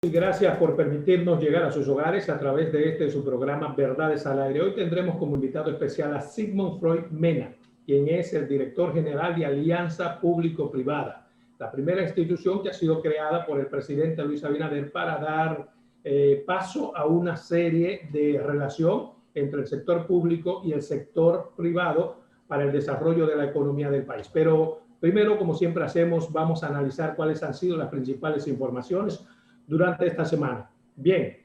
Gracias por permitirnos llegar a sus hogares a través de su programa Verdades al Aire. Hoy tendremos como invitado especial a Sigmund Freud Mena, quien es el director general de Alianza Público-Privada, la primera institución que ha sido creada por el presidente Luis Abinader para dar paso a una serie de relación entre el sector público y el sector privado para el desarrollo de la economía del país. Pero primero, como siempre hacemos, vamos a analizar cuáles han sido las principales informaciones durante esta semana. Bien,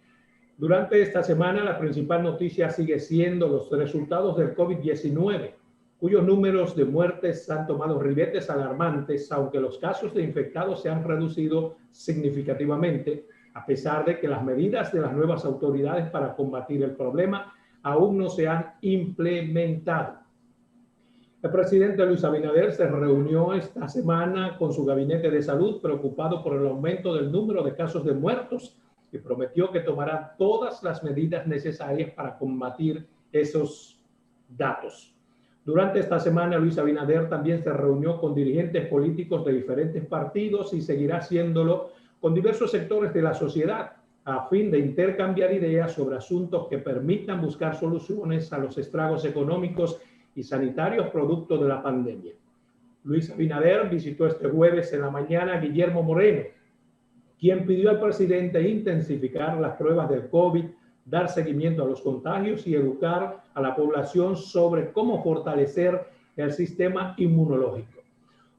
durante esta semana la principal noticia sigue siendo los resultados del COVID-19, cuyos números de muertes han tomado ribetes alarmantes, aunque los casos de infectados se han reducido significativamente, a pesar de que las medidas de las nuevas autoridades para combatir el problema aún no se han implementado. El presidente Luis Abinader se reunió esta semana con su gabinete de salud preocupado por el aumento del número de casos de muertos y prometió que tomará todas las medidas necesarias para combatir esos datos. Durante esta semana, Luis Abinader también se reunió con dirigentes políticos de diferentes partidos y seguirá haciéndolo con diversos sectores de la sociedad a fin de intercambiar ideas sobre asuntos que permitan buscar soluciones a los estragos económicos y sanitarios producto de la pandemia. Luis Abinader visitó este jueves en la mañana a Guillermo Moreno, quien pidió al presidente intensificar las pruebas del COVID, dar seguimiento a los contagios y educar a la población sobre cómo fortalecer el sistema inmunológico.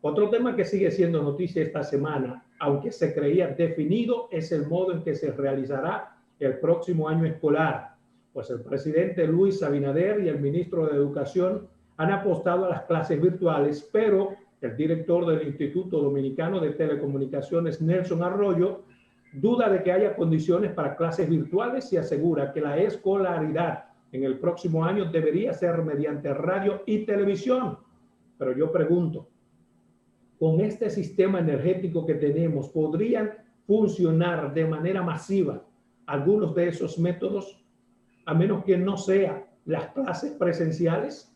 Otro tema que sigue siendo noticia esta semana, aunque se creía definido, es el modo en que se realizará el próximo año escolar. Pues el presidente Luis Abinader y el ministro de Educación han apostado a las clases virtuales, pero el director del Instituto Dominicano de Telecomunicaciones, Nelson Arroyo, duda de que haya condiciones para clases virtuales y asegura que la escolaridad en el próximo año debería ser mediante radio y televisión. Pero yo pregunto, con este sistema energético que tenemos, ¿podrían funcionar de manera masiva algunos de esos métodos, a menos que no sean las clases presenciales?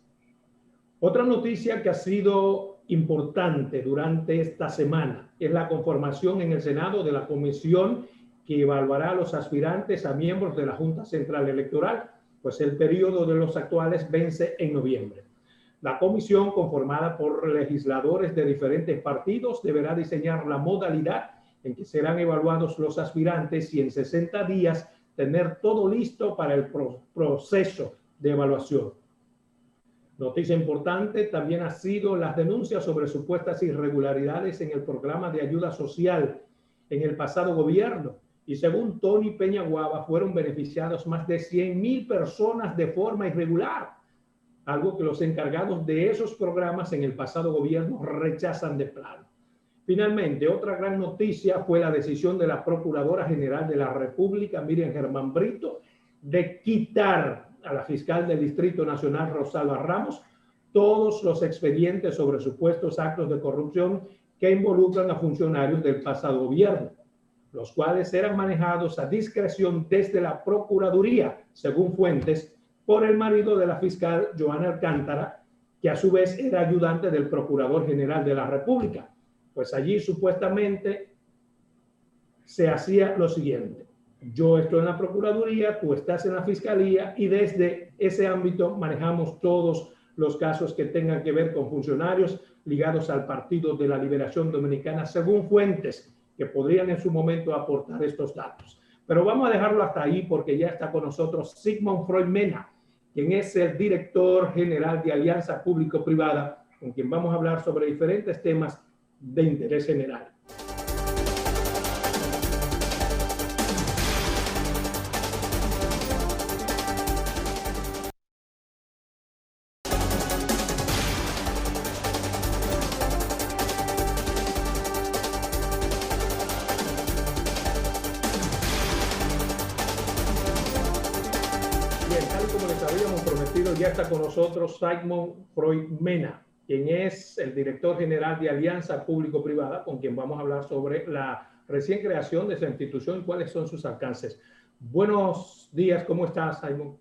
Otra noticia que ha sido importante durante esta semana es la conformación en el Senado de la comisión que evaluará a los aspirantes a miembros de la Junta Central Electoral, pues el periodo de los actuales vence en noviembre. La comisión, conformada por legisladores de diferentes partidos, deberá diseñar la modalidad en que serán evaluados los aspirantes y en 60 días tener todo listo para el proceso de evaluación. Noticia importante también ha sido las denuncias sobre supuestas irregularidades en el programa de ayuda social en el pasado gobierno. Y según Tony Peñaguaba, fueron beneficiados más de 100,000 personas de forma irregular, algo que los encargados de esos programas en el pasado gobierno rechazan de plano. Finalmente, otra gran noticia fue la decisión de la Procuradora General de la República, Miriam Germán Brito, de quitar a la fiscal del Distrito Nacional, Rosalba Ramos, todos los expedientes sobre supuestos actos de corrupción que involucran a funcionarios del pasado gobierno, los cuales eran manejados a discreción desde la Procuraduría, según fuentes, por el marido de la fiscal Joana Alcántara, que a su vez era ayudante del Procurador General de la República. Pues allí supuestamente se hacía lo siguiente: yo estoy en la Procuraduría, tú estás en la Fiscalía y desde ese ámbito manejamos todos los casos que tengan que ver con funcionarios ligados al Partido de la Liberación Dominicana, según fuentes que podrían en su momento aportar estos datos. Pero vamos a dejarlo hasta ahí porque ya está con nosotros Sigmund Freud Mena, quien es el director general de Alianza Público-Privada, con quien vamos a hablar sobre diferentes temas de interés general. Bien, tal como les habíamos prometido, ya está con nosotros Sigmund Freud Mena, quien es el director general de Alianza Público-Privada, con quien vamos a hablar sobre la recién creación de esa institución y cuáles son sus alcances. Buenos días, ¿cómo estás, Sigmund?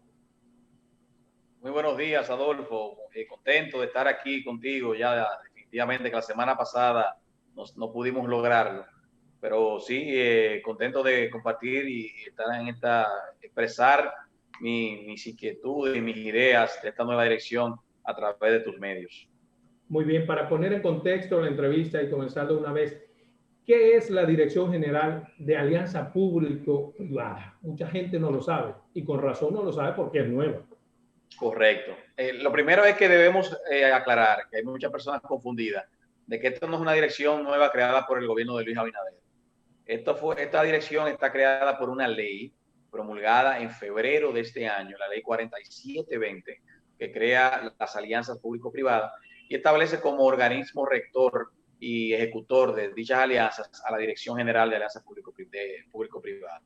Muy buenos días, Adolfo. Contento de estar aquí contigo. Ya definitivamente que la semana pasada no pudimos lograrlo. pero sí, contento de compartir y estar en expresar mis inquietudes y mis ideas de esta nueva dirección a través de tus medios. Muy bien, para poner en contexto la entrevista y comenzar de una vez, ¿qué es la Dirección General de Alianza Público-Privada? Mucha gente no lo sabe y con razón no lo sabe porque es nueva. Correcto. Lo primero es que debemos aclarar que hay muchas personas confundidas de que esto no es una dirección nueva creada por el gobierno de Luis Abinader. Esta dirección está creada por una ley promulgada en febrero de este año, la ley 4720, que crea las alianzas público-privadas y establece como organismo rector y ejecutor de dichas alianzas a la Dirección General de Alianzas Público-Privadas.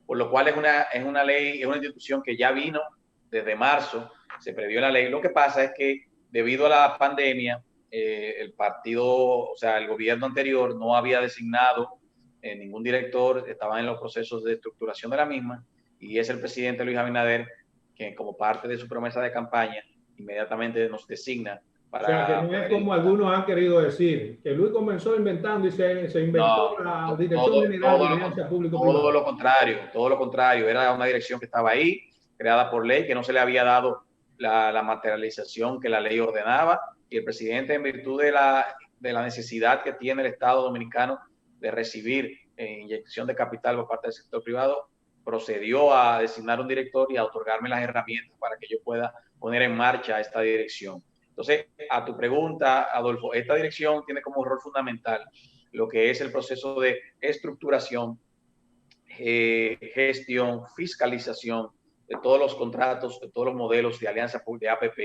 Por lo cual es una ley, es una institución que ya vino desde marzo, se previó la ley. Lo que pasa es que debido a la pandemia, el partido, o sea, el gobierno anterior no había designado ningún director, estaban en los procesos de estructuración de la misma, y es el presidente Luis Abinader quien, como parte de su promesa de campaña, inmediatamente nos designa para... O sea, que no es como algunos han querido decir, que Luis comenzó inventando y se inventó la Dirección General de Alianza Público-Privada. Todo lo contrario, era una dirección que estaba ahí, creada por ley, que no se le había dado la materialización que la ley ordenaba, y el presidente, en virtud de la necesidad que tiene el Estado dominicano de recibir inyección de capital por parte del sector privado, procedió a designar un director y a otorgarme las herramientas para que yo pueda poner en marcha esta dirección. Entonces, a tu pregunta, Adolfo, esta dirección tiene como rol fundamental lo que es el proceso de estructuración, gestión, fiscalización de todos los contratos, de todos los modelos de alianza de APP,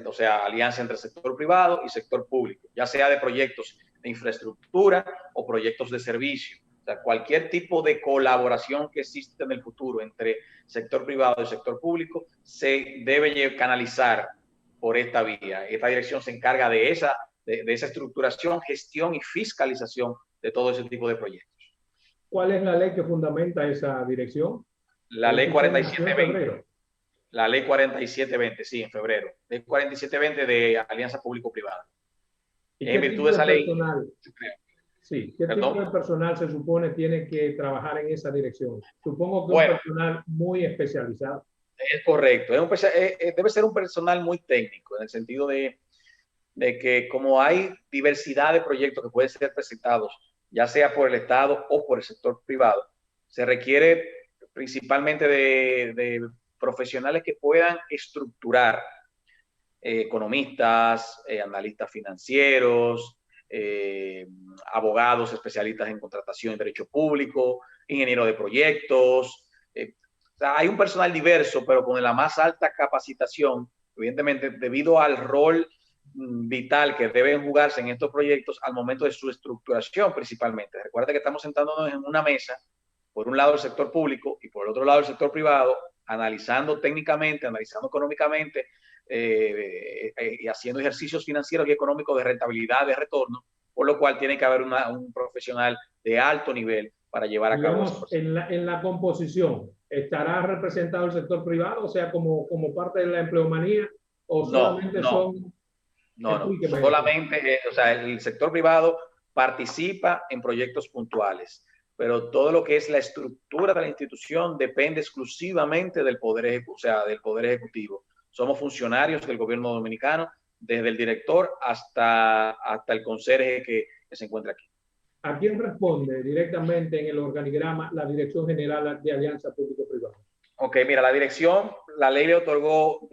o sea, alianza entre sector privado y sector público, ya sea de proyectos de infraestructura o proyectos de servicio. O sea, cualquier tipo de colaboración que existe en el futuro entre sector privado y sector público se debe canalizar por esta vía. Esta dirección se encarga de esa estructuración, gestión y fiscalización de todo ese tipo de proyectos. ¿Cuál es la ley que fundamenta esa dirección? La ley 4720. La ley 4720, sí, en febrero. Ley 4720 de Alianza Público-Privada. En virtud de esa ley. Sí, ¿qué tipo de personal se supone tiene que trabajar en esa dirección? Supongo que un personal muy especializado. Es correcto. Debe ser un personal muy técnico, en el sentido de que como hay diversidad de proyectos que pueden ser presentados, ya sea por el Estado o por el sector privado, se requiere principalmente de profesionales que puedan estructurar, economistas, analistas financieros, abogados especialistas en contratación y derecho público, ingenieros de proyectos. O sea, hay un personal diverso, pero con la más alta capacitación, evidentemente, debido al rol vital que deben jugarse en estos proyectos al momento de su estructuración principalmente. Recuerda que estamos sentándonos en una mesa, por un lado el sector público y por el otro lado el sector privado, analizando técnicamente, analizando económicamente y haciendo ejercicios financieros y económicos de rentabilidad, de retorno, por lo cual tiene que haber un profesional de alto nivel para llevar a cabo eso. En la composición, ¿estará representado el sector privado, o sea, como parte de la empleomanía, o solamente son... No, solamente, o sea, el sector privado participa en proyectos puntuales, pero todo lo que es la estructura de la institución depende exclusivamente del Poder Ejecutivo. Somos funcionarios del gobierno dominicano, desde el director hasta el conserje que se encuentra aquí. ¿A quién responde directamente en el organigrama la Dirección General de Alianza Público-Privada? Ok, mira, la ley le otorgó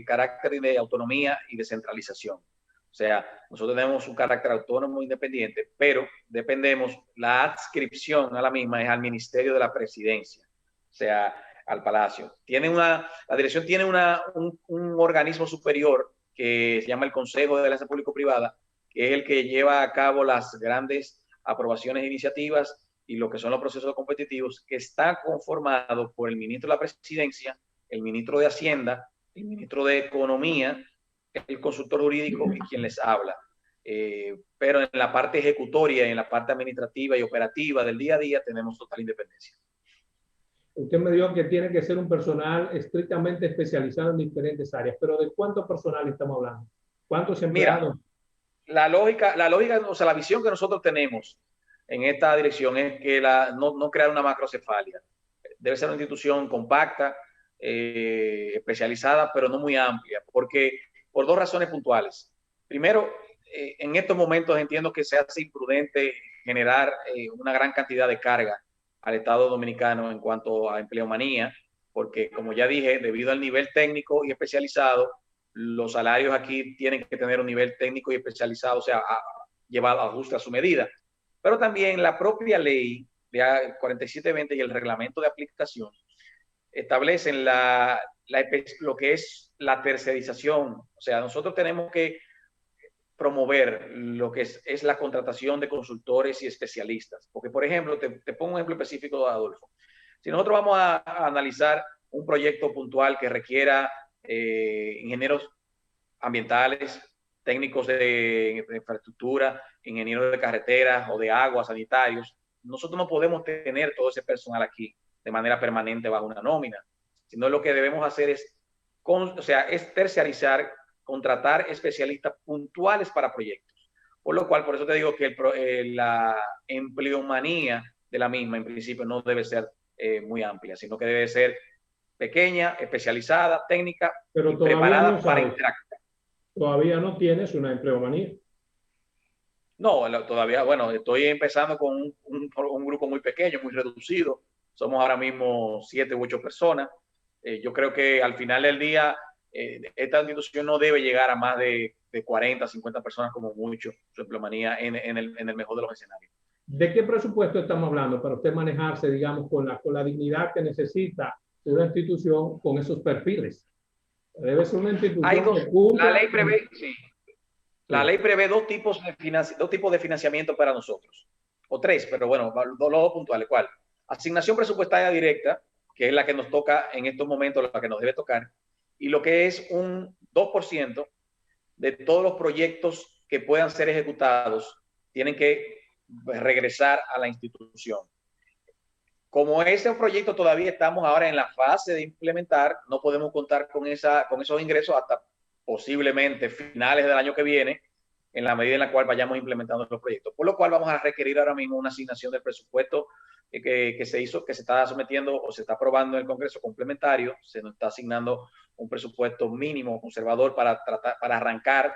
carácter de autonomía y descentralización. O sea, nosotros tenemos un carácter autónomo e independiente, pero dependemos, la adscripción a la misma es al Ministerio de la Presidencia, o sea, al Palacio. La dirección tiene un organismo superior que se llama el Consejo de Alianza Público-Privada, que es el que lleva a cabo las grandes aprobaciones e iniciativas y lo que son los procesos competitivos, que está conformado por el ministro de la Presidencia, el ministro de Hacienda, el ministro de Economía, el consultor jurídico y quien les habla. Pero en la parte ejecutoria, en la parte administrativa y operativa del día a día, tenemos total independencia. Usted me dijo que tiene que ser un personal estrictamente especializado en diferentes áreas, pero ¿de cuánto personal estamos hablando? ¿Cuántos empleados? Mira, la lógica, o sea, la visión que nosotros tenemos en esta dirección es que no crear una macrocefalia. Debe ser una institución compacta, especializada, pero no muy amplia, porque por dos razones puntuales. Primero, en estos momentos entiendo que se hace imprudente generar una gran cantidad de carga al Estado dominicano en cuanto a empleomanía, porque como ya dije, debido al nivel técnico y especializado, los salarios aquí tienen que tener un nivel técnico y especializado, o sea, llevado a ajuste a su medida. Pero también la propia ley de 4720 y el reglamento de aplicación establecen lo que es la tercerización. O sea, nosotros tenemos que promover lo que es la contratación de consultores y especialistas. Porque, por ejemplo, te pongo un ejemplo específico, Adolfo. Si nosotros vamos a analizar un proyecto puntual que requiera ingenieros ambientales, técnicos de infraestructura, ingenieros de carreteras o de agua, sanitarios, nosotros no podemos tener todo ese personal aquí de manera permanente bajo una nómina, sino lo que debemos hacer es terciarizar, contratar especialistas puntuales para proyectos. Por lo cual, por eso te digo que la empleomanía de la misma, en principio, no debe ser muy amplia, sino que debe ser pequeña, especializada, técnica Pero y todavía preparada no para sabes, interactuar. todavía no tienes una empleomanía. No, todavía, bueno, estoy empezando con un grupo muy pequeño, muy reducido. Somos ahora mismo 7 u 8 personas. Yo creo que al final del día, esta institución no debe llegar a más de 40, 50 personas como mucho, su empleomanía en el mejor de los escenarios. ¿De qué presupuesto estamos hablando para usted manejarse, digamos, con la dignidad que necesita una institución con esos perfiles? Debe ser una Hay institución que dos, la cumpla. ley prevé, sí, la Sí. ley prevé dos tipos de financiamiento para nosotros, o tres, pero bueno, los dos puntuales. ¿Cuál? Asignación presupuestaria directa, que es la que nos toca en estos momentos, la que nos debe tocar, y lo que es un 2% de todos los proyectos que puedan ser ejecutados, tienen que regresar a la institución. Como ese proyecto todavía estamos ahora en la fase de implementar, no podemos contar con esos ingresos hasta posiblemente finales del año que viene, en la medida en la cual vayamos implementando los proyectos. Por lo cual vamos a requerir ahora mismo una asignación del presupuesto que se está sometiendo o se está aprobando en el Congreso complementario. Se nos está asignando un presupuesto mínimo conservador para arrancar.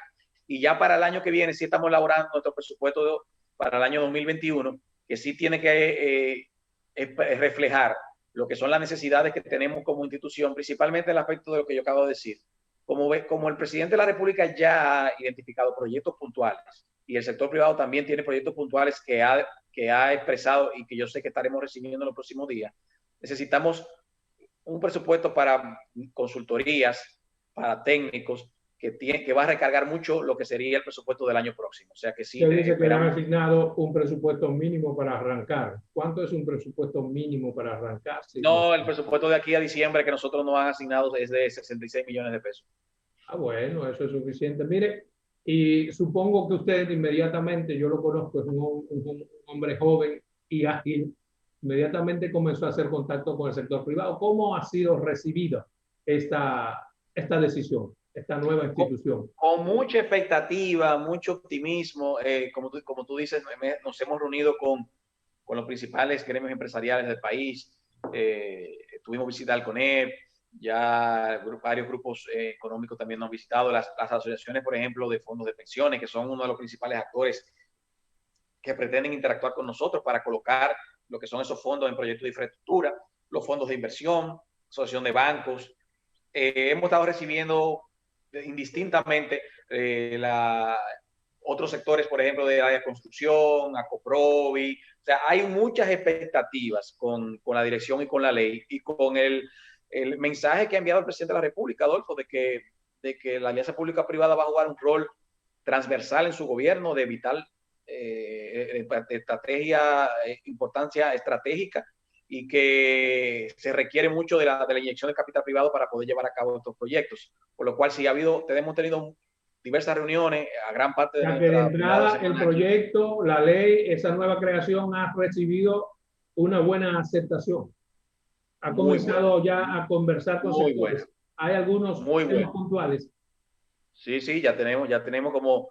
Y ya para el año que viene sí estamos elaborando nuestro presupuesto para el año 2021, que sí tiene que reflejar lo que son las necesidades que tenemos como institución, principalmente el aspecto de lo que yo acabo de decir. Como el presidente de la República ya ha identificado proyectos puntuales y el sector privado también tiene proyectos puntuales que ha expresado y que yo sé que estaremos recibiendo en los próximos días, necesitamos un presupuesto para consultorías, para técnicos, que va a recargar mucho lo que sería el presupuesto del año próximo. O sea que sí, Usted dice que le han esperamos. asignado un presupuesto mínimo para arrancar. ¿Cuánto es un presupuesto mínimo para arrancar? Sí. No, el presupuesto de aquí a diciembre que nosotros nos han asignado es de 66 millones de pesos. Ah, bueno, eso es suficiente. Mire, y supongo que usted inmediatamente, yo lo conozco, es un hombre joven y ágil, inmediatamente comenzó a hacer contacto con el sector privado. ¿Cómo ha sido recibida esta decisión, esta nueva institución? Con mucha expectativa, mucho optimismo. Como tú dices, nos hemos reunido con los principales gremios empresariales del país. Tuvimos visita al CONEP, ya varios grupos económicos también nos han visitado, las asociaciones, por ejemplo, de fondos de pensiones, que son uno de los principales actores que pretenden interactuar con nosotros para colocar lo que son esos fondos en proyectos de infraestructura, los fondos de inversión, asociación de bancos. Hemos estado recibiendo indistintamente otros sectores, por ejemplo, de área de construcción, Acoprovi. O sea, hay muchas expectativas con la dirección y con la ley y con el mensaje que ha enviado el presidente de la República, Adolfo, de que la alianza pública-privada va a jugar un rol transversal en su gobierno de vital importancia estratégica y que se requiere mucho de la inyección de capital privado para poder llevar a cabo estos proyectos. Por lo cual, sí hemos tenido diversas reuniones a gran parte de Ya que de nuestra entrada el proyecto, la ley, esa nueva creación ha recibido una buena aceptación. Ha muy comenzado bueno, ya a conversar con muy sectores. bueno, Hay algunos muy temas bueno. puntuales. Sí, ya tenemos como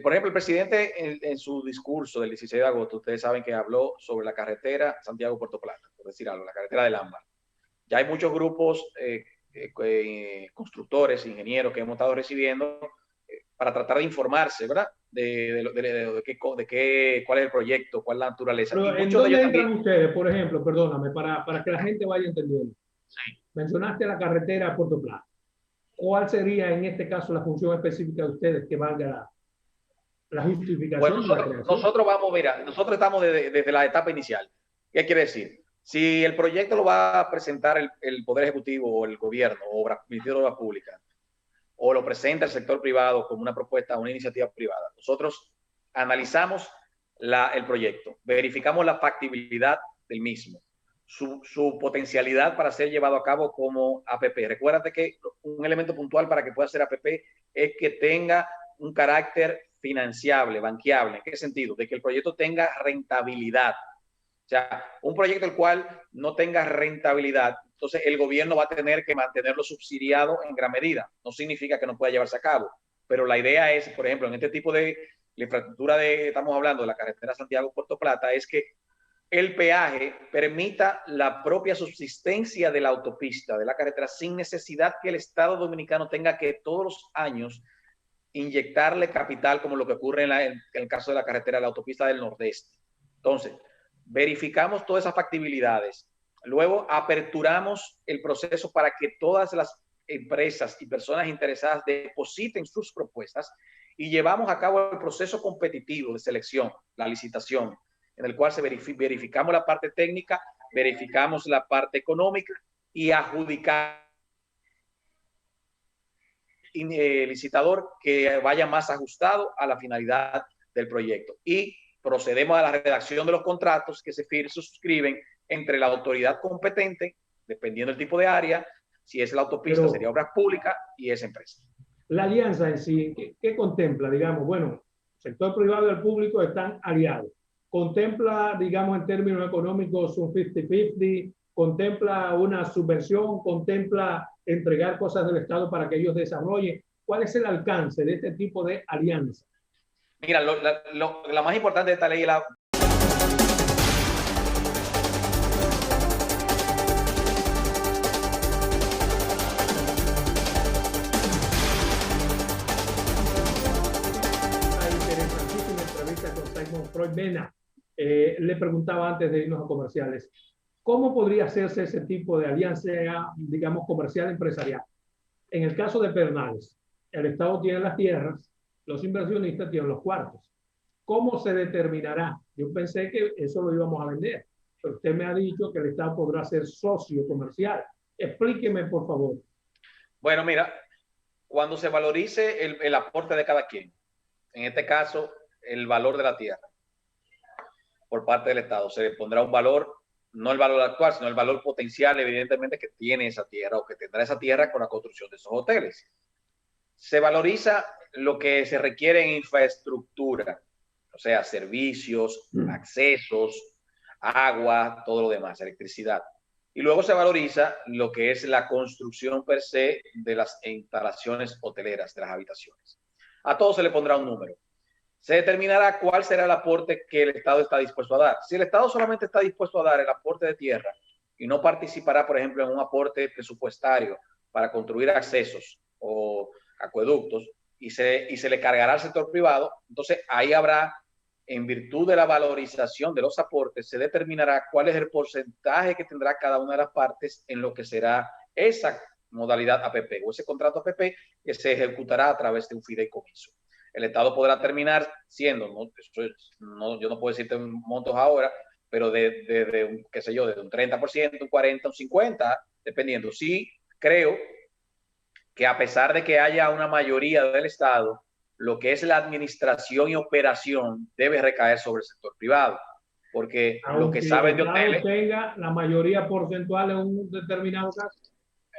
Por ejemplo, el presidente en su discurso del 16 de agosto, ustedes saben que habló sobre la carretera Santiago-Puerto Plata, por decir algo, la carretera del Ámbar. Ya hay muchos grupos, constructores, ingenieros que hemos estado recibiendo para tratar de informarse, ¿verdad? Cuál es el proyecto, cuál es la naturaleza. Pero, Y ¿en muchos de dónde ellos entran también. ustedes, por ejemplo? Perdóname, para que la gente vaya entendiendo. Sí. Mencionaste la carretera a Puerto Plata. ¿Cuál sería en este caso la función específica de ustedes que valga la Bueno, justificación de la creación? nosotros vamos, mira, nosotros estamos desde la etapa inicial. ¿Qué quiere decir? Si el proyecto lo va a presentar el Poder Ejecutivo o el gobierno o el Ministerio de Obras Públicas, o lo presenta el sector privado como una propuesta, una iniciativa privada, nosotros analizamos el proyecto, verificamos la factibilidad del mismo, su potencialidad para ser llevado a cabo como APP. Recuérdate que un elemento puntual para que pueda ser APP es que tenga un carácter financiable, banqueable. ¿En qué sentido? De que el proyecto tenga rentabilidad. O sea, un proyecto el cual no tenga rentabilidad, entonces el gobierno va a tener que mantenerlo subsidiado en gran medida. No significa que no pueda llevarse a cabo, pero la idea es, por ejemplo, en este tipo de la infraestructura estamos hablando de la carretera Santiago-Puerto Plata, es que el peaje permita la propia subsistencia de la autopista, de la carretera, sin necesidad que el Estado Dominicano tenga que todos los años inyectarle capital, como lo que ocurre en el caso de la carretera de la autopista del Nordeste. Entonces, verificamos todas esas factibilidades, luego aperturamos el proceso para que todas las empresas y personas interesadas depositen sus propuestas y llevamos a cabo el proceso competitivo de selección, la licitación, en el cual verificamos la parte técnica, verificamos la parte económica y adjudicamos licitador que vaya más ajustado a la finalidad del proyecto. Y procedemos a la redacción de los contratos que se suscriben entre la autoridad competente, dependiendo del tipo de área, si es la autopista, sería obras públicas, y esa empresa. La alianza en sí, ¿qué contempla? Digamos, bueno, sector privado y el público están aliados. ¿Contempla, digamos, en términos económicos un 50-50? ¿Contempla una subvención? ¿Contempla entregar cosas del Estado para que ellos desarrollen? ¿Cuál es el alcance de este tipo de alianza? Mira, la más importante de esta ley es la interesantísima entrevista con Sigmund Freud Mena. Le preguntaba antes de irnos a comerciales, ¿cómo podría hacerse ese tipo de alianza, digamos, comercial empresarial? En el caso de Pedernales, el Estado tiene las tierras, los inversionistas tienen los cuartos. ¿Cómo se determinará? Yo pensé que eso lo íbamos a vender, pero usted me ha dicho que el Estado podrá ser socio comercial. Explíqueme, por favor. Bueno, mira, cuando se valorice el aporte de cada quien, en este caso, el valor de la tierra por parte del Estado, se le pondrá un valor, no el valor actual, sino el valor potencial, evidentemente, que tiene esa tierra o que tendrá esa tierra con la construcción de esos hoteles. Se valoriza lo que se requiere en infraestructura, o sea, servicios, accesos, agua, todo lo demás, electricidad. Y luego se valoriza lo que es la construcción per se de las instalaciones hoteleras, de las habitaciones. A todo se le pondrá un número. Se determinará cuál será el aporte que el Estado está dispuesto a dar. Si el Estado solamente está dispuesto a dar el aporte de tierra y no participará, por ejemplo, en un aporte presupuestario para construir accesos o acueductos y se le cargará al sector privado, entonces ahí habrá, en virtud de la valorización de los aportes, se determinará cuál es el porcentaje que tendrá cada una de las partes en lo que será esa modalidad APP o ese contrato APP que se ejecutará a través de un fideicomiso. El Estado podrá terminar siendo, yo no puedo decirte montos ahora, pero de qué sé yo, de un 30%, un 40%, un 50%, dependiendo. Sí, creo que a pesar de que haya una mayoría del Estado, lo que es la administración y operación debe recaer sobre el sector privado, porque aunque lo que saben de hoteles tenga la mayoría porcentual en un determinado caso.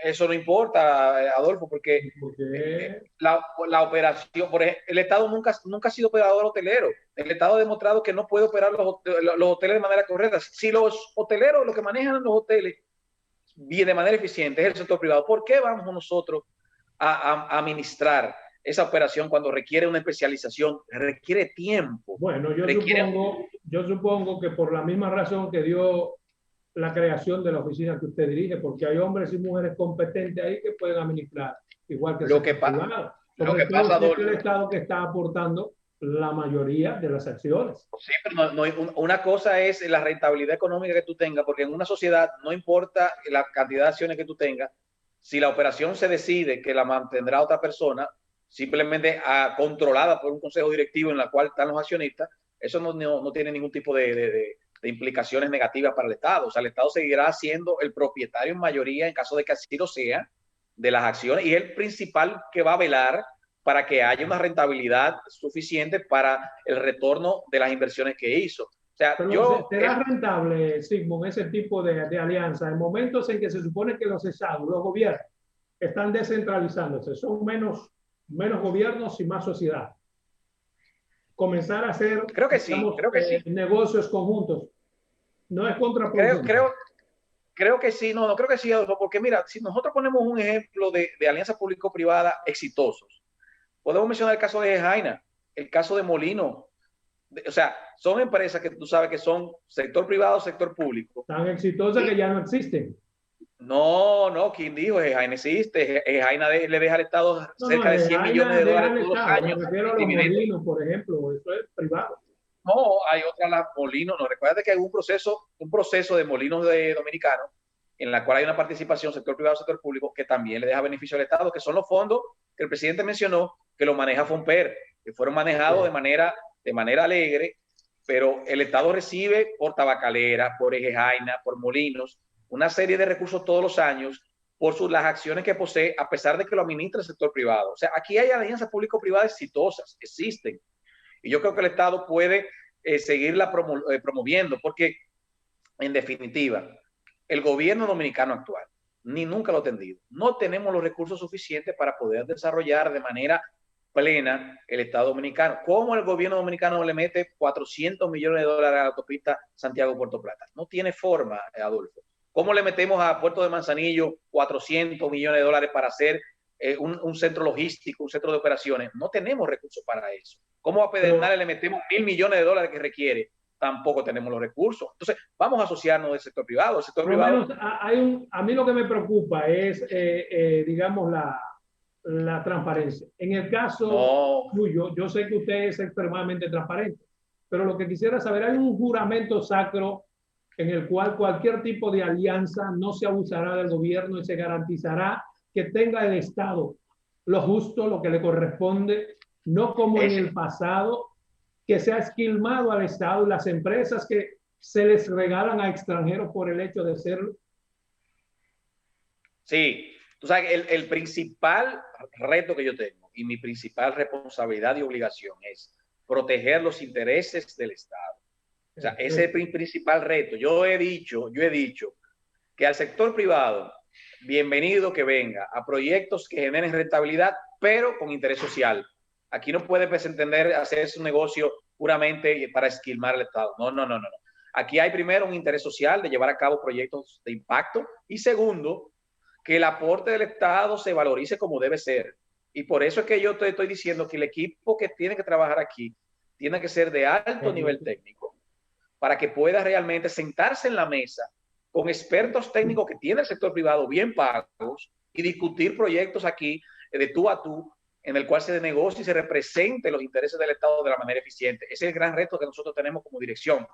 Eso no importa, Adolfo, porque la operación, por ejemplo, el Estado nunca ha sido operador hotelero. El Estado ha demostrado que no puede operar los hoteles de manera correcta. Si los hoteleros, los que manejan los hoteles, bien de manera eficiente es el sector privado, ¿por qué vamos nosotros a administrar esa operación cuando requiere una especialización, requiere tiempo. Bueno, yo supongo que por la misma razón que dio la creación de la oficina que usted dirige, porque hay hombres y mujeres competentes ahí que pueden administrar, igual que el sector privado. Sobre todo es el Estado que está aportando la mayoría de las acciones. Sí, pero una cosa es la rentabilidad económica que tú tengas, porque en una sociedad no importa la cantidad de acciones que tú tengas, si la operación se decide que la mantendrá otra persona, simplemente controlada por un consejo directivo en la cual están los accionistas, eso no tiene ningún tipo de implicaciones negativas para el Estado. O sea, el Estado seguirá siendo el propietario en mayoría, en caso de que así lo sea, de las acciones, y el principal que va a velar para que haya una rentabilidad suficiente para el retorno de las inversiones que hizo. O sea, ¿será rentable, Sigmund, ese tipo de alianza en momentos en que se supone que los estados, los gobiernos, están descentralizándose, son menos gobiernos y más sociedad? Comenzar a hacer, negocios conjuntos, ¿no es contraproducente? Creo que sí, no creo que sí, Adolfo, porque mira, si nosotros ponemos un ejemplo de alianzas público-privada exitosos, podemos mencionar el caso de Gejaina, el caso de Molino. O sea, son empresas que tú sabes que son sector privado, sector público. Tan exitosas que ya no existen. No, ¿quién dijo? Gejaina existe. Gejaina le deja al Estado cerca de 100 millones de dólares todos los años. Me refiero a los Molinos, por ejemplo, eso es privado. No, hay otra, las Molinos. No, recuerda que hay un proceso de Molinos dominicanos en la cual hay una participación sector privado, sector público, que también le deja beneficio al Estado, que son los fondos que el presidente mencionó, que lo maneja Fomper, que fueron manejados de manera alegre, pero el Estado recibe por Tabacalera, por Gejaina, por Molinos, una serie de recursos todos los años por las acciones que posee, a pesar de que lo administra el sector privado. O sea, aquí hay alianzas público-privadas exitosas, existen. Y yo creo que el Estado puede seguirla promoviendo, porque, en definitiva, el gobierno dominicano actual, ni nunca lo ha tenido, no tenemos los recursos suficientes para poder desarrollar de manera plena el Estado dominicano. ¿Cómo el gobierno dominicano le mete 400 millones de dólares a la autopista Santiago-Puerto Plata? No tiene forma, Adolfo. ¿Cómo le metemos a Puerto de Manzanillo 400 millones de dólares para hacer un centro logístico, un centro de operaciones? No tenemos recursos para eso. ¿Cómo a Pedernales le metemos 1.000 millones de dólares que requiere? Tampoco tenemos los recursos. Entonces, vamos a asociarnos del sector privado. El sector privado. Menos, a mí lo que me preocupa es, digamos, la transparencia. En el caso tuyo, yo sé que usted es extremadamente transparente, pero lo que quisiera saber, hay un juramento sacro en el cual cualquier tipo de alianza no se abusará del gobierno y se garantizará que tenga el Estado lo justo, lo que le corresponde, no como en el pasado, que se ha esquilmado al Estado y las empresas que se les regalan a extranjeros por el hecho de serlo. Sí, tú sabes, el principal reto que yo tengo y mi principal responsabilidad y obligación es proteger los intereses del Estado. O sea, ese es el principal reto. Yo he dicho que al sector privado, bienvenido que venga a proyectos que generen rentabilidad, pero con interés social. Aquí no puede pretender hacerse un negocio puramente para esquilmar al Estado. No. Aquí hay primero un interés social de llevar a cabo proyectos de impacto y segundo, que el aporte del Estado se valorice como debe ser. Y por eso es que yo te estoy diciendo que el equipo que tiene que trabajar aquí tiene que ser de alto nivel técnico para que pueda realmente sentarse en la mesa con expertos técnicos que tiene el sector privado bien pagos y discutir proyectos aquí de tú a tú en el cual se negocie y se represente los intereses del Estado de la manera eficiente. Ese es el gran reto que nosotros tenemos como dirección.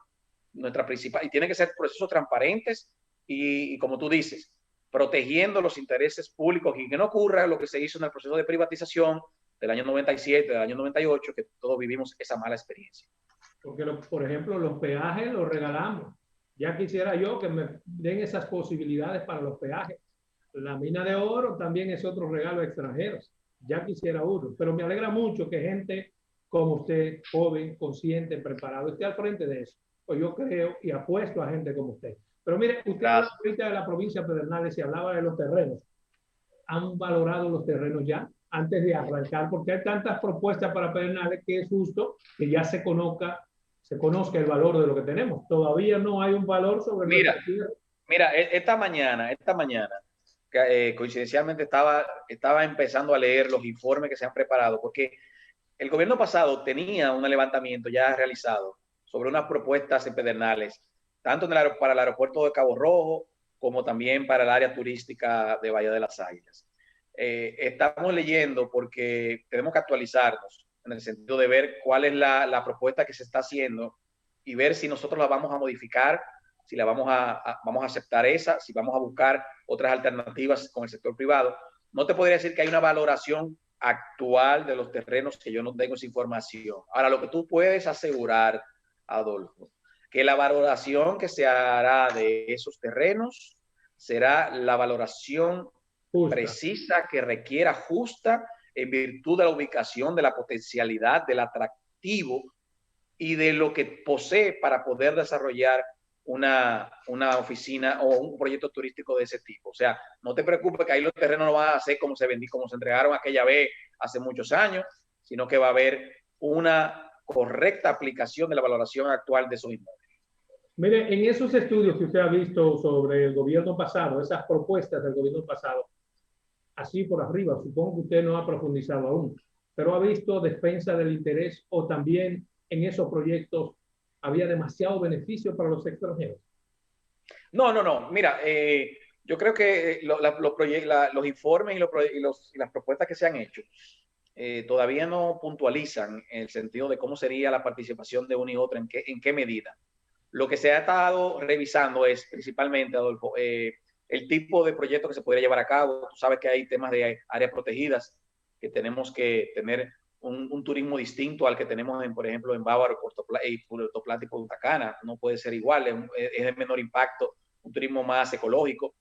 Nuestra principal, y tiene que ser procesos transparentes y como tú dices, protegiendo los intereses públicos y que no ocurra lo que se hizo en el proceso de privatización del año 97, del año 98, que todos vivimos esa mala experiencia. Porque, por ejemplo, los peajes los regalamos. Ya quisiera yo que me den esas posibilidades para los peajes. La mina de oro también es otro regalo a extranjeros. Ya quisiera uno. Pero me alegra mucho que gente como usted, joven, consciente, preparado, esté al frente de eso. Pues yo creo y apuesto a gente como usted. Pero mire, usted hablaba ahorita de la provincia de Pedernales y hablaba de los terrenos. ¿Han valorado los terrenos ya antes de arrancar? Porque hay tantas propuestas para Pedernales que es justo que ya se conozca el valor de lo que tenemos. Todavía no hay un valor sobre Mira, esta mañana, coincidencialmente estaba empezando a leer los informes que se han preparado, porque el gobierno pasado tenía un levantamiento ya realizado sobre unas propuestas en Pedernales, tanto para el aeropuerto de Cabo Rojo como también para el área turística de Bahía de las Águilas. Estamos leyendo porque tenemos que actualizarnos en el sentido de ver cuál es la propuesta que se está haciendo y ver si nosotros la vamos a modificar, si la vamos a aceptar esa, si vamos a buscar otras alternativas con el sector privado. No te podría decir que hay una valoración actual de los terrenos, que yo no tengo esa información. Ahora, lo que tú puedes asegurar, Adolfo, que la valoración que se hará de esos terrenos será la valoración justa, precisa, que requiera, justa, en virtud de la ubicación, de la potencialidad, del atractivo y de lo que posee para poder desarrollar una oficina o un proyecto turístico de ese tipo. O sea, no te preocupes que ahí los terrenos no van a ser como se entregaron aquella vez hace muchos años, sino que va a haber una correcta aplicación de la valoración actual de esos inmuebles. Mire, en esos estudios que usted ha visto sobre el gobierno pasado, esas propuestas del gobierno pasado, así por arriba, supongo que usted no ha profundizado aún, pero ha visto defensa del interés o también en esos proyectos había demasiado beneficio para los extranjeros. No. Mira, yo creo que los informes y las propuestas que se han hecho todavía no puntualizan en el sentido de cómo sería la participación de una y otra, en qué medida. Lo que se ha estado revisando es principalmente, Adolfo, el tipo de proyecto que se podría llevar a cabo. Tú sabes que hay temas de áreas protegidas, que tenemos que tener un turismo distinto al que tenemos, por ejemplo, en Bávaro, Puerto Plata y Punta Cana. No puede ser igual, es de menor impacto, un turismo más ecológico.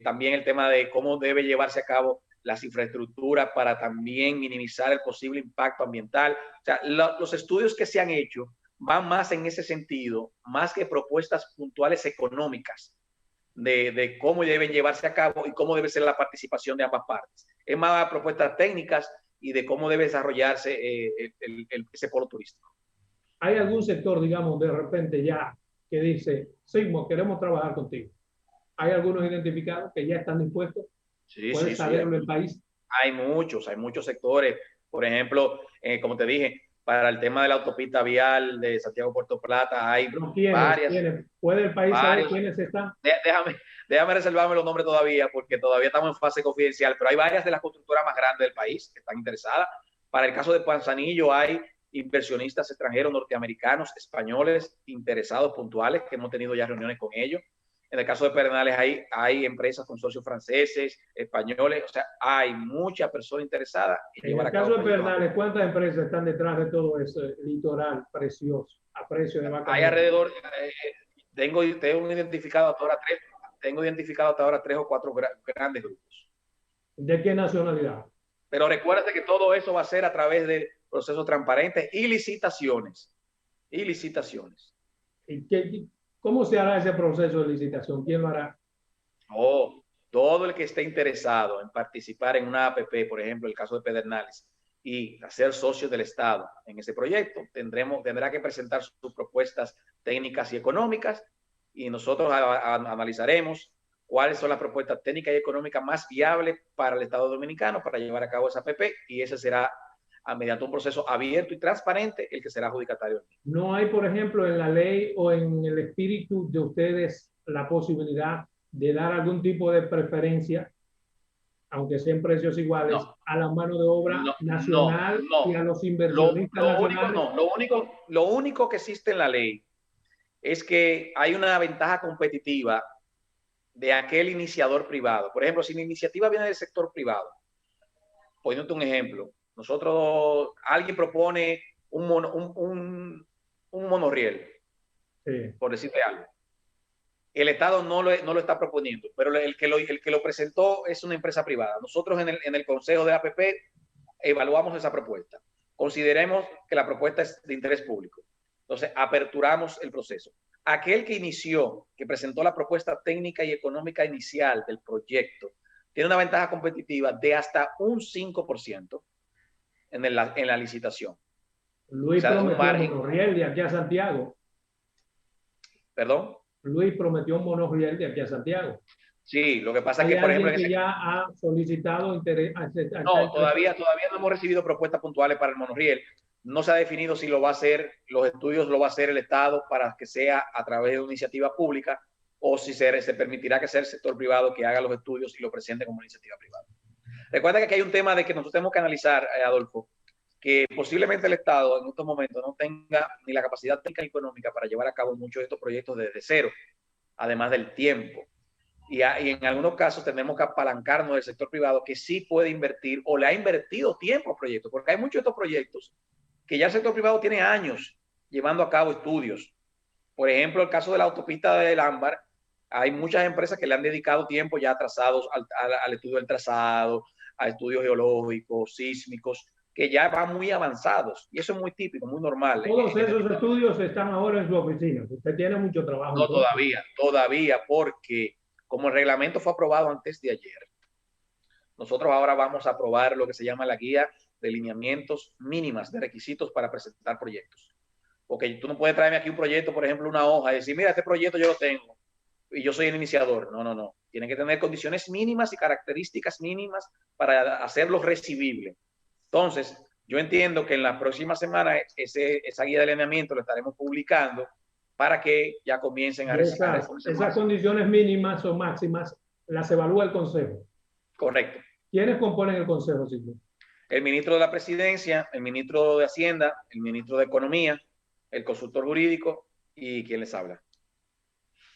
También el tema de cómo debe llevarse a cabo las infraestructuras para también minimizar el posible impacto ambiental. O sea, los estudios que se han hecho van más en ese sentido, más que propuestas puntuales económicas de cómo deben llevarse a cabo y cómo debe ser la participación de ambas partes. Es más propuestas técnicas y de cómo debe desarrollarse ese polo turístico. ¿Hay algún sector, digamos, de repente ya que dice, Sigmo, queremos trabajar contigo? ¿Hay algunos identificados que ya están dispuestos? ¿Puedes saberlo en el país? Hay muchos sectores. Por ejemplo, como te dije, para el tema de la autopista vial de Santiago Puerto Plata hay varias. ¿Quiénes? ¿Puede el país saber quiénes están? Déjame reservarme los nombres todavía, porque todavía estamos en fase confidencial, pero hay varias de las constructoras más grandes del país que están interesadas. Para el caso de Panzanillo hay inversionistas extranjeros, norteamericanos, españoles, interesados puntuales, que hemos tenido ya reuniones con ellos. En el caso de Pedernales hay empresas, consorcios franceses, españoles, o sea, hay muchas personas interesadas en llevar a cabo. En el caso de Pedernales, ¿cuántas empresas están detrás de todo ese litoral precioso, a precio de vaca? Hay alrededor, tengo identificado hasta ahora 3 o 4 grandes grupos. ¿De qué nacionalidad? Pero recuérdate que todo eso va a ser a través de procesos transparentes y licitaciones. ¿Y cómo se hará ese proceso de licitación? ¿Quién lo hará? Todo el que esté interesado en participar en una APP, por ejemplo, el caso de Pedernales, y hacer socios del Estado en ese proyecto, tendrá que presentar sus propuestas técnicas y económicas y nosotros analizaremos cuáles son las propuestas técnicas y económicas más viables para el Estado Dominicano para llevar a cabo esa APP, y ese será mediante un proceso abierto y transparente el que será adjudicatario. ¿No hay, por ejemplo, en la ley o en el espíritu de ustedes la posibilidad de dar algún tipo de preferencia, aunque sean precios iguales, a la mano de obra nacional y a los inversionistas nacionales? Lo único que existe en la ley es que hay una ventaja competitiva de aquel iniciador privado. Por ejemplo, si la iniciativa viene del sector privado, poniéndote un ejemplo, alguien propone un monorriel, por decirte algo. El Estado no lo está proponiendo, pero el que lo presentó es una empresa privada. Nosotros en el Consejo de APP evaluamos esa propuesta. Consideremos que la propuesta es de interés público. Entonces, aperturamos el proceso. Aquel que presentó la propuesta técnica y económica inicial del proyecto, tiene una ventaja competitiva de hasta un 5% en la licitación. Luis prometió un monorriel de aquí a Santiago. ¿Perdón? Luis prometió un monorriel de aquí a Santiago. Sí, lo que pasa es ¿Hay que, por ejemplo, alguien que ya ha solicitado interés? no, todavía no hemos recibido propuestas puntuales para el monorriel. No se ha definido si lo va a hacer, los estudios lo va a hacer el Estado para que sea a través de una iniciativa pública o si se permitirá que sea el sector privado que haga los estudios y lo presente como iniciativa privada. Recuerda que aquí hay un tema de que nosotros tenemos que analizar, Adolfo, que posiblemente el Estado en estos momentos no tenga ni la capacidad técnica ni económica para llevar a cabo muchos de estos proyectos desde cero, además del tiempo. Y en algunos casos tenemos que apalancarnos del sector privado que sí puede invertir o le ha invertido tiempo a proyectos, porque hay muchos de estos proyectos que ya el sector privado tiene años llevando a cabo estudios. Por ejemplo, el caso de la autopista del Ámbar, hay muchas empresas que le han dedicado tiempo ya trazados al estudio del trazado, a estudios geológicos, sísmicos, que ya van muy avanzados. Y eso es muy típico, muy normal. Todos esos estudios están ahora en su oficina. Usted tiene mucho trabajo. No, todavía, porque como el reglamento fue aprobado antes de ayer, nosotros ahora vamos a aprobar lo que se llama la guía de lineamientos mínimas de requisitos para presentar proyectos. Porque tú no puedes traerme aquí un proyecto, por ejemplo, una hoja y decir, mira, este proyecto yo lo tengo y yo soy el iniciador. No, no, no. Tiene que tener condiciones mínimas y características mínimas para hacerlo recibible. Entonces, yo entiendo que en la próxima semana esa guía de lineamiento lo estaremos publicando para que ya comiencen a recibir. Esas condiciones mínimas o máximas las evalúa el Consejo. Correcto. ¿Quiénes componen el Consejo, Silvio? El ministro de la Presidencia, el ministro de Hacienda, el ministro de Economía, el consultor jurídico y quien les habla.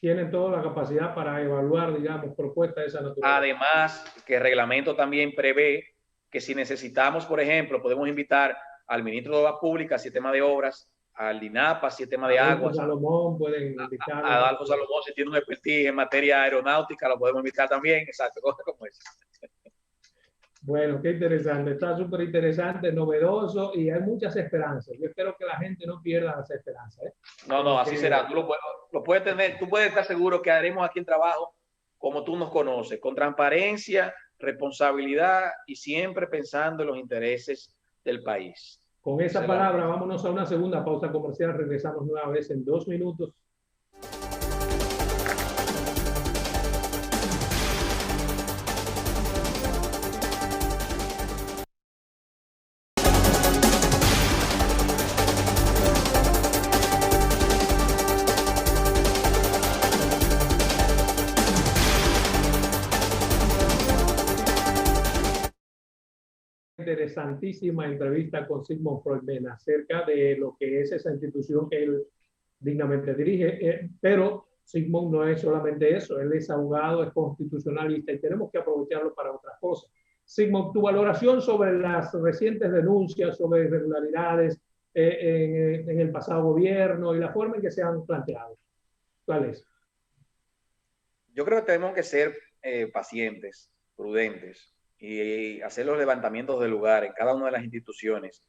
Tienen toda la capacidad para evaluar, digamos, propuestas de esa naturaleza. Además, que el reglamento también prevé que si necesitamos, por ejemplo, podemos invitar al ministro de Obras Públicas, si es tema de obras, al DINAPA, si es tema de aguas, Salomón, pueden invitar a Adolfo Salomón, si tiene un expertise en materia aeronáutica, lo podemos invitar también, exacto, cosas como eso. Bueno, qué interesante, está súper interesante, novedoso y hay muchas esperanzas. Yo espero que la gente no pierda las esperanzas. No, no, así será. Tú lo puedes tener, tú puedes estar seguro que haremos aquí el trabajo como tú nos conoces, con transparencia, responsabilidad y siempre pensando en los intereses del país. Con esa palabra, vámonos a una segunda pausa comercial. Regresamos nueva vez en 2 minutos. Interesantísima entrevista con Sigmund Freud Mena acerca de lo que es esa institución que él dignamente dirige, pero Sigmund no es solamente eso, él es abogado, es constitucionalista y tenemos que aprovecharlo para otras cosas. Sigmund, tu valoración sobre las recientes denuncias sobre irregularidades en el pasado gobierno y la forma en que se han planteado, ¿cuál es? Yo creo que tenemos que ser pacientes, prudentes y hacer los levantamientos del lugar en cada una de las instituciones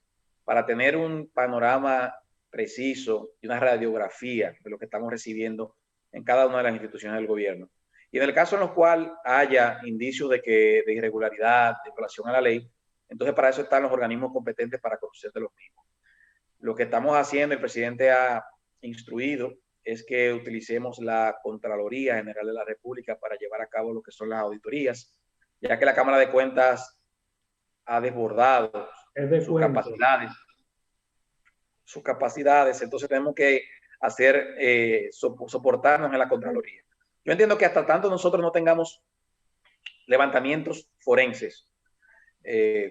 para tener un panorama preciso y una radiografía de lo que estamos recibiendo en cada una de las instituciones del gobierno. Y en el caso en el cual haya indicios de irregularidad, de violación a la ley, entonces para eso están los organismos competentes para conocer de los mismos. Lo que estamos haciendo, el presidente ha instruido, es que utilicemos la Contraloría General de la República para llevar a cabo lo que son las auditorías, ya que la Cámara de Cuentas ha desbordado sus capacidades, entonces tenemos que soportarnos en la Contraloría. Yo entiendo que hasta tanto nosotros no tengamos levantamientos forenses,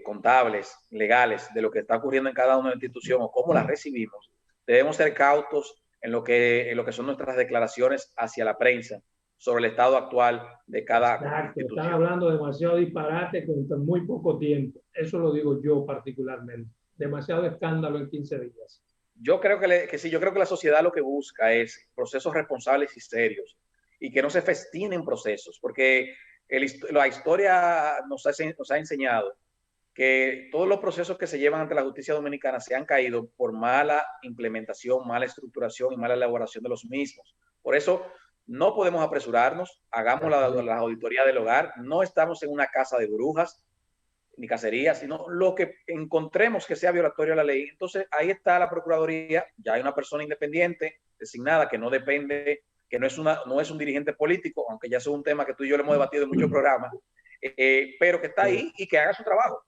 contables, legales, de lo que está ocurriendo en cada una de las instituciones o cómo las recibimos, debemos ser cautos en lo que son nuestras declaraciones hacia la prensa sobre el estado actual de cada institución. Están hablando demasiado disparate con muy poco tiempo. Eso lo digo yo particularmente. Demasiado escándalo en 15 días. Yo creo que sí, yo creo que la sociedad lo que busca es procesos responsables y serios y que no se festinen procesos, porque la historia nos ha enseñado que todos los procesos que se llevan ante la justicia dominicana se han caído por mala implementación, mala estructuración y mala elaboración de los mismos. Por eso no podemos apresurarnos, hagamos la auditoría del hogar, no estamos en una casa de brujas ni cacería, sino lo que encontremos que sea violatorio a la ley. Entonces ahí está la Procuraduría, ya hay una persona independiente designada que no depende que no es un dirigente político, aunque ya es un tema que tú y yo le hemos debatido en muchos programas, pero que está ahí y que haga su trabajo.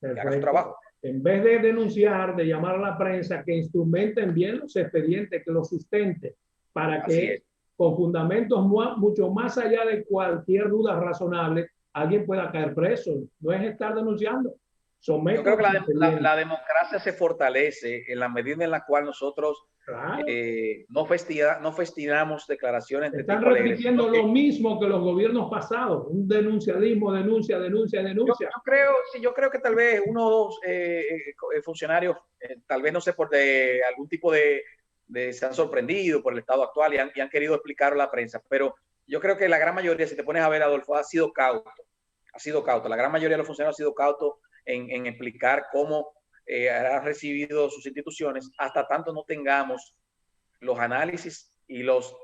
Que haga su trabajo. En vez de denunciar, de llamar a la prensa, que instrumenten bien los expedientes, que los sustente, para que con fundamentos mucho más allá de cualquier duda razonable, alguien pueda caer preso. No es estar denunciando. Yo creo que la democracia se fortalece en la medida en la cual nosotros no festinamos declaraciones de Están tipo alegre. repitiendo lo mismo que los gobiernos pasados, un denuncialismo, denuncia. Yo creo que tal vez uno o dos funcionarios, tal vez no sé, por algún tipo se han sorprendido por el estado actual y han querido explicar a la prensa, pero yo creo que la gran mayoría, si te pones a ver, Adolfo, ha sido cauto. La gran mayoría de los funcionarios ha sido cauto en explicar cómo han recibido sus instituciones, hasta tanto no tengamos los análisis y las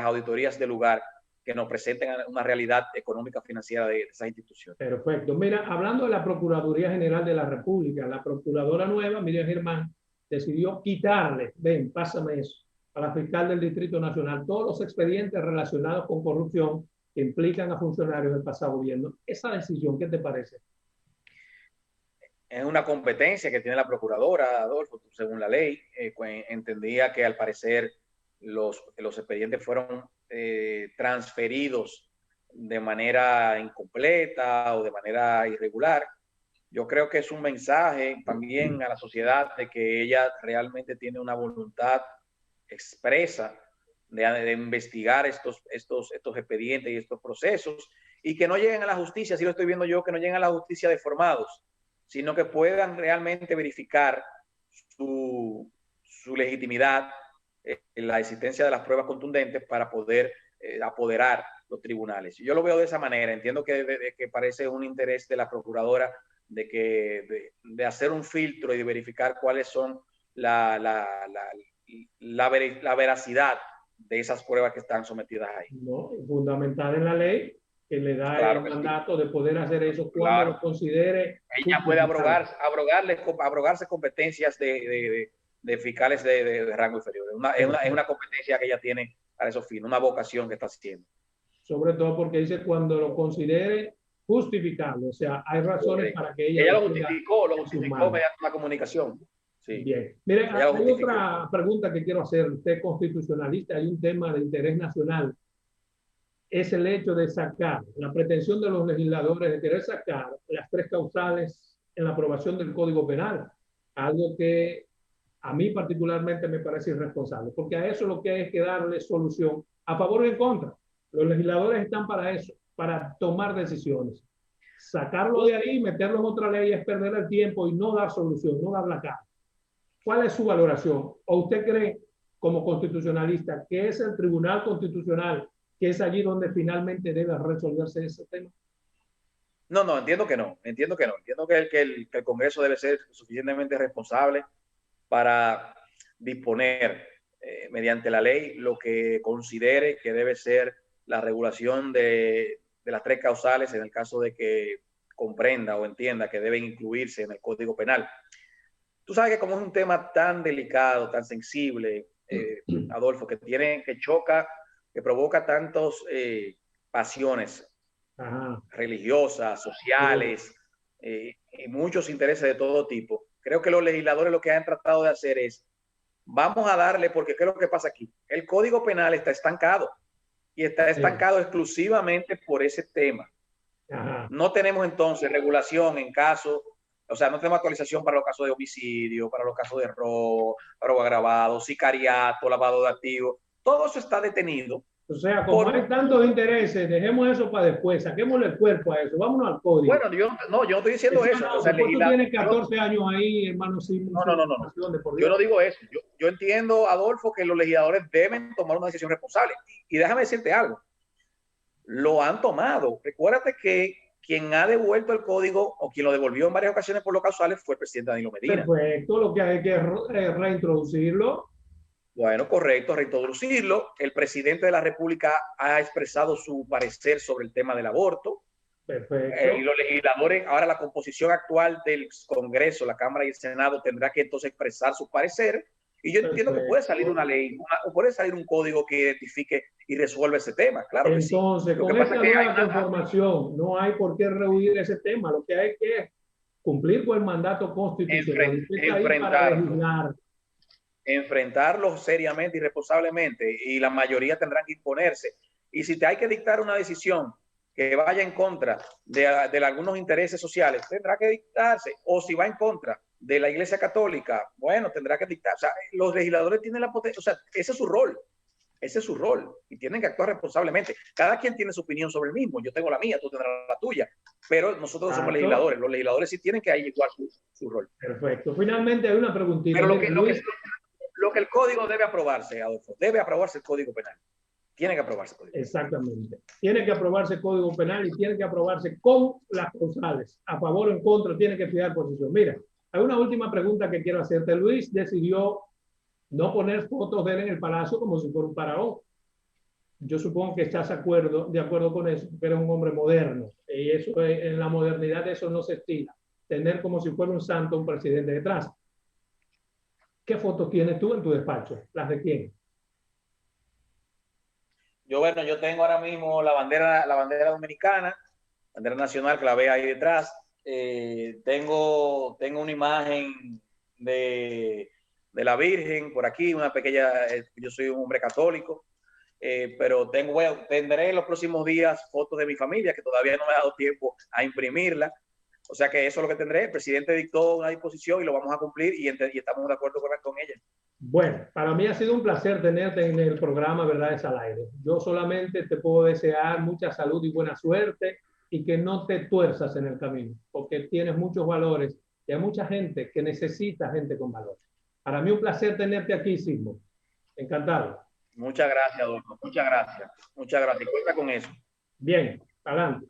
auditorías del lugar que nos presenten una realidad económica financiera de esas instituciones. Perfecto. Mira, hablando de la Procuraduría General de la República, la procuradora nueva, Miriam Germán, decidió quitarle, pásame eso, a la fiscal del Distrito Nacional todos los expedientes relacionados con corrupción que implican a funcionarios del pasado gobierno. Esa decisión, ¿qué te parece? Es una competencia que tiene la procuradora, Adolfo, según la ley. Entendía que al parecer los expedientes fueron transferidos de manera incompleta o de manera irregular. Yo creo que es un mensaje también a la sociedad de que ella realmente tiene una voluntad expresa de investigar estos expedientes y estos procesos y que no lleguen a la justicia, así lo estoy viendo yo, que no lleguen a la justicia deformados, sino que puedan realmente verificar su legitimidad en la existencia de las pruebas contundentes para poder apoderar los tribunales. Yo lo veo de esa manera. Entiendo que parece un interés de la procuradora de hacer un filtro y de verificar cuáles son la veracidad de esas pruebas que están sometidas ahí. No, fundamental en la ley, que le da el mandato de poder hacer eso cuando lo considere. Ella puede abrogarse competencias de fiscales de rango inferior. Es una competencia que ella tiene para esos fines, una vocación que está haciendo. Sobre todo porque dice cuando lo considere justificable, o sea, hay razones para que ella lo justificó mediante una comunicación. Sí. Bien. Mire, hay otra pregunta que quiero hacer. Usted constitucionalista, hay un tema de interés nacional. Es el hecho de sacar, la pretensión de los legisladores de querer sacar las 3 causales en la aprobación del Código Penal. Algo que a mí particularmente me parece irresponsable, porque a eso lo que hay es que darle solución a favor o en contra. Los legisladores están para eso, para tomar decisiones. Sacarlo de ahí, meterlo en otra ley es perder el tiempo y no dar solución, no dar la cara. ¿Cuál es su valoración? ¿O usted cree, como constitucionalista, que es el Tribunal Constitucional, que es allí donde finalmente debe resolverse ese tema? No, entiendo que no. Entiendo que el Congreso debe ser suficientemente responsable para disponer mediante la ley lo que considere que debe ser la regulación de las 3 causales en el caso de que comprenda o entienda que deben incluirse en el Código Penal. Tú sabes que como es un tema tan delicado, tan sensible, Adolfo, que choca, que provoca tantos pasiones religiosas, sociales, y muchos intereses de todo tipo. Creo que los legisladores lo que han tratado de hacer es, vamos a darle, porque ¿qué es lo que pasa aquí? El Código Penal está estancado y está estancado exclusivamente por ese tema. No tenemos entonces regulación en caso, o sea, no tenemos actualización para los casos de homicidio, para los casos de robo agravado, sicariato, lavado de activos. Todo eso está detenido. O sea, como hay tantos intereses, dejemos eso para después, saquémosle el cuerpo a eso, vámonos al código. Bueno, yo no estoy diciendo eso. No, o sea, tú tienes 14 años ahí, hermano. No. Yo no digo eso. Yo entiendo, Adolfo, que los legisladores deben tomar una decisión responsable. Y déjame decirte algo. Lo han tomado. Recuérdate que quien ha devuelto el código o quien lo devolvió en varias ocasiones por los causales fue el presidente Danilo Medina. Perfecto, lo que hay que reintroducirlo. Bueno, correcto, reintroducirlo. El presidente de la República ha expresado su parecer sobre el tema del aborto. Perfecto. Y los legisladores, ahora la composición actual del Congreso, la Cámara y el Senado tendrá que entonces expresar su parecer Y yo entiendo que puede salir una ley, o puede salir un código que identifique y resuelva ese tema, claro que sí. Entonces, con esta nueva conformación, no hay por qué rehuir ese tema. Lo que hay que cumplir con el mandato constitucional. Enfrentarlo seriamente y responsablemente, y la mayoría tendrán que imponerse. Y si te hay que dictar una decisión que vaya en contra de algunos intereses sociales, tendrá que dictarse. O si va en contra de la Iglesia Católica, bueno, tendrá que dictar. O sea, los legisladores tienen la potencia, o sea, ese es su rol. Ese es su rol y tienen que actuar responsablemente. Cada quien tiene su opinión sobre el mismo. Yo tengo la mía, tú tendrás la tuya, pero nosotros somos legisladores. Los legisladores sí tienen que igual su rol. Perfecto. Finalmente hay una preguntita. Pero lo que el código debe aprobarse, Adolfo, debe aprobarse el Código Penal. Tiene que aprobarse el Código Penal. Exactamente. Tiene que aprobarse el Código Penal y tiene que aprobarse con las causales. A favor o en contra, tiene que fijar posición. Mira, hay una última pregunta que quiero hacerte. Luis decidió no poner fotos de él en el palacio como si fuera un faraón. Yo supongo que estás de acuerdo con eso, porque eres un hombre moderno. Y eso, en la modernidad eso no se estila. Tener como si fuera un santo un presidente detrás. ¿Qué fotos tienes tú en tu despacho? ¿Las de quién? Yo tengo ahora mismo la bandera dominicana, bandera nacional, que la ve ahí detrás. Tengo una imagen de la Virgen por aquí, una pequeña. Yo soy un hombre católico, pero tendré en los próximos días fotos de mi familia, que todavía no me ha dado tiempo a imprimirla. O sea que eso es lo que tendré. El presidente dictó una disposición y lo vamos a cumplir y estamos de acuerdo con ella. Bueno, para mí ha sido un placer tenerte en el programa Verdades al Aire. Yo solamente te puedo desear mucha salud y buena suerte y que no te tuerzas en el camino, porque tienes muchos valores y hay mucha gente que necesita gente con valores. Para mí un placer tenerte aquí, Sigmund. Encantado. Muchas gracias, Adolfo. Muchas gracias. Muchas gracias. Cuenta con eso. Bien, adelante.